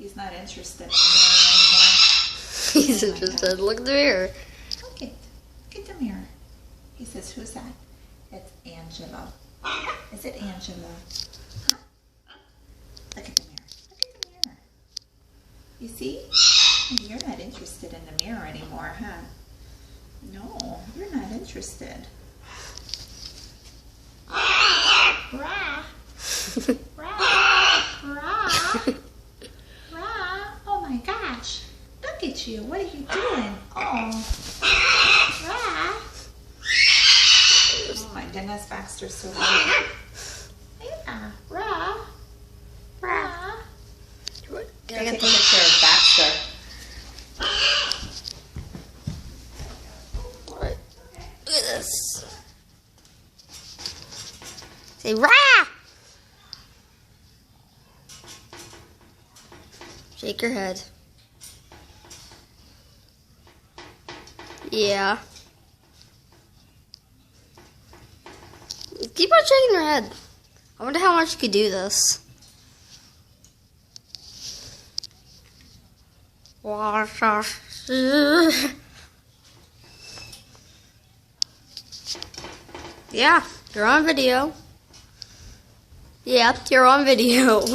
He's not interested in the mirror anymore. He's interested. Look at the mirror. Look at the mirror. He says, who's that? It's Angela. Is it Angela? Huh? Look at the mirror. Look at the mirror. You see? You're not interested in the mirror anymore, huh? No, you're not interested. Rah. Rah. Rah. Rah. Oh my gosh. Look at you. What are you doing? Oh. Rah. Oh my goodness, Baxter's so weird. Yeah. Rah. Rah. Gotta take a picture of Baxter. Look at this. Say rah! Shake your head. Yeah. Keep on shaking your head. I wonder how much you could do this. Yeah, you're on video. Yeah, you're on video.